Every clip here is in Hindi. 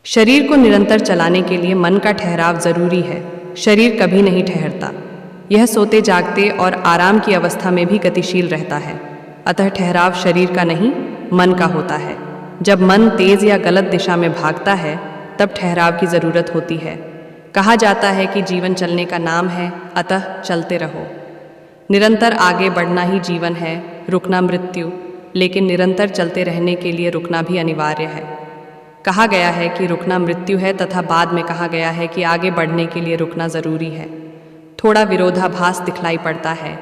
शरीर को निरंतर चलाने के लिए मन का ठहराव जरूरी है। शरीर कभी नहीं ठहरता। यह सोते जागते और आराम की अवस्था में भी गतिशील रहता है। अतः ठहराव शरीर का नहीं, मन का होता है। जब मन तेज या गलत दिशा में भागता है तब ठहराव की जरूरत होती है। कहा जाता है कि जीवन चलने का नाम है, अतः चलते रहो। निरंतर आगे बढ़ना ही जीवन है, रुकना मृत्यु। लेकिन निरंतर चलते रहने के लिए रुकना भी अनिवार्य है। कहा गया है कि रुकना मृत्यु है तथा बाद में कहा गया है कि आगे बढ़ने के लिए रुकना जरूरी है। थोड़ा विरोधाभास दिखलाई पड़ता है,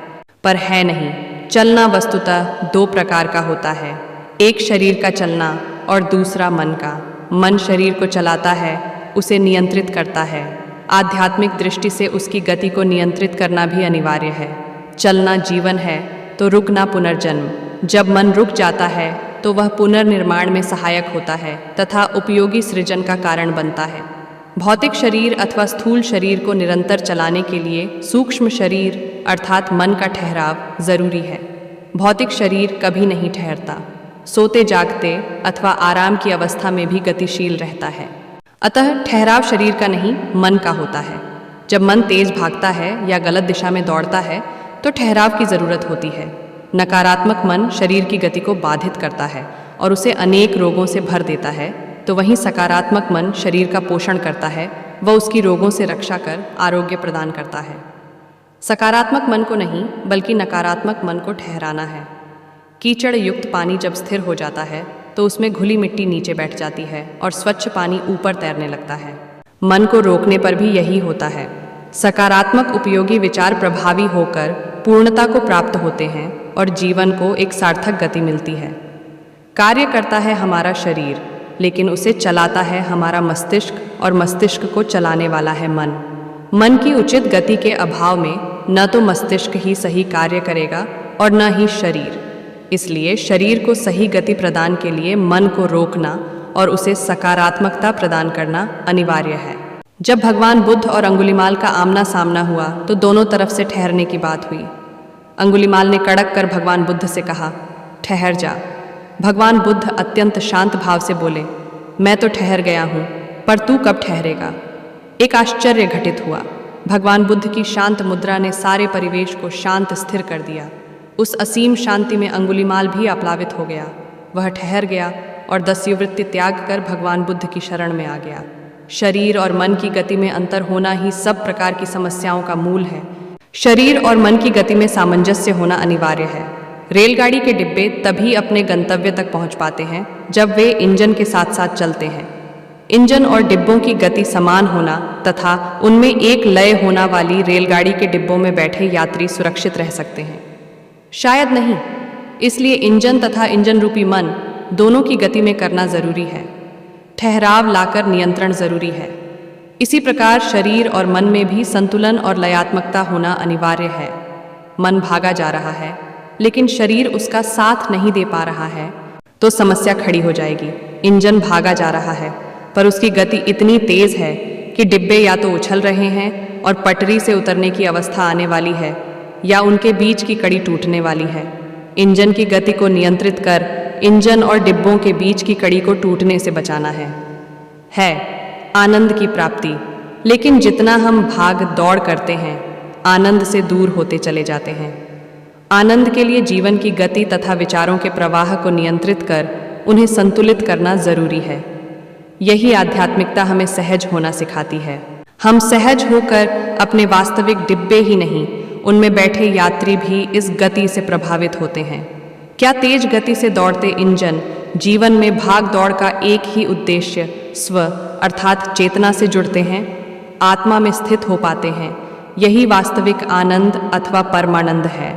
पर है नहीं। चलना वस्तुतः दो प्रकार का होता है, एक शरीर का चलना और दूसरा मन का। मन शरीर को चलाता है, उसे नियंत्रित करता है। आध्यात्मिक दृष्टि से उसकी गति को नियंत्रित करना भी अनिवार्य है। चलना जीवन है तो रुकना पुनर्जन्म। जब मन रुक जाता है तो वह पुनर्निर्माण में सहायक होता है तथा उपयोगी सृजन का कारण बनता है। भौतिक शरीर अथवा स्थूल शरीर को निरंतर चलाने के लिए सूक्ष्म शरीर अर्थात मन का ठहराव जरूरी है। भौतिक शरीर कभी नहीं ठहरता, सोते जागते अथवा आराम की अवस्था में भी गतिशील रहता है। अतः ठहराव शरीर का नहीं, मन का होता है। जब मन तेज भागता है या गलत दिशा में दौड़ता है तो ठहराव की जरूरत होती है। नकारात्मक मन शरीर की गति को बाधित करता है और उसे अनेक रोगों से भर देता है, तो वहीं सकारात्मक मन शरीर का पोषण करता है, वह उसकी रोगों से रक्षा कर आरोग्य प्रदान करता है। सकारात्मक मन को नहीं बल्कि नकारात्मक मन को ठहराना है। कीचड़ युक्त पानी जब स्थिर हो जाता है तो उसमें घुली मिट्टी नीचे बैठ जाती है और स्वच्छ पानी ऊपर तैरने लगता है। मन को रोकने पर भी यही होता है। सकारात्मक उपयोगी विचार प्रभावी होकर पूर्णता को प्राप्त होते हैं और जीवन को एक सार्थक गति मिलती है। कार्य करता है हमारा शरीर, लेकिन उसे चलाता है हमारा मस्तिष्क और मस्तिष्क को चलाने वाला है मन। मन की उचित गति के अभाव में न तो मस्तिष्क ही सही कार्य करेगा और न ही शरीर। इसलिए शरीर को सही गति प्रदान के लिए मन को रोकना और उसे सकारात्मकता प्रदान करना अनिवार्य है। जब भगवान बुद्ध और अंगुलीमाल का आमना सामना हुआ तो दोनों तरफ से ठहरने की बात हुई। अंगुलीमाल ने कड़क कर भगवान बुद्ध से कहा, ठहर जा। भगवान बुद्ध अत्यंत शांत भाव से बोले, मैं तो ठहर गया हूँ, पर तू कब ठहरेगा? एक आश्चर्य घटित हुआ। भगवान बुद्ध की शांत मुद्रा ने सारे परिवेश को शांत स्थिर कर दिया। उस असीम शांति में अंगुलीमाल भी आप्लावित हो गया। वह ठहर गया और दस्युवृत्ति त्याग कर भगवान बुद्ध की शरण में आ गया। शरीर और मन की गति में अंतर होना ही सब प्रकार की समस्याओं का मूल है। शरीर और मन की गति में सामंजस्य होना अनिवार्य है। रेलगाड़ी के डिब्बे तभी अपने गंतव्य तक पहुंच पाते हैं जब वे इंजन के साथ साथ चलते हैं। इंजन और डिब्बों की गति समान होना तथा उनमें एक लय होना वाली रेलगाड़ी के डिब्बों में बैठे यात्री सुरक्षित रह सकते हैं, शायद नहीं। इसलिए इंजन तथा इंजन रूपी मन दोनों की गति में करना जरूरी है। ठहराव लाकर नियंत्रण जरूरी है। इसी प्रकार शरीर और मन में भी संतुलन और लयात्मकता होना अनिवार्य है। मन भागा जा रहा है लेकिन शरीर उसका साथ नहीं दे पा रहा है तो समस्या खड़ी हो जाएगी। इंजन भागा जा रहा है पर उसकी गति इतनी तेज है कि डिब्बे या तो उछल रहे हैं और पटरी से उतरने की अवस्था आने वाली है या उनके बीच की कड़ी टूटने वाली है। इंजन की गति को नियंत्रित कर इंजन और डिब्बों के बीच की कड़ी को टूटने से बचाना है आनंद की प्राप्ति। लेकिन जितना हम भाग दौड़ करते हैं आनंद से दूर होते चले जाते हैं। आनंद के लिए जीवन की गति तथा विचारों के प्रवाह को नियंत्रित कर उन्हें संतुलित करना जरूरी है। यही आध्यात्मिकता हमें सहज होना सिखाती है। हम सहज होकर अपने वास्तविक डिब्बे ही नहीं, उनमें बैठे यात्री भी इस गति से प्रभावित होते हैं। क्या तेज गति से दौड़ते इंजन जीवन में भाग दौड़ का एक ही उद्देश्य स्व अर्थात चेतना से जुड़ते हैं, आत्मा में स्थित हो पाते हैं। यही वास्तविक आनंद अथवा परमानंद है।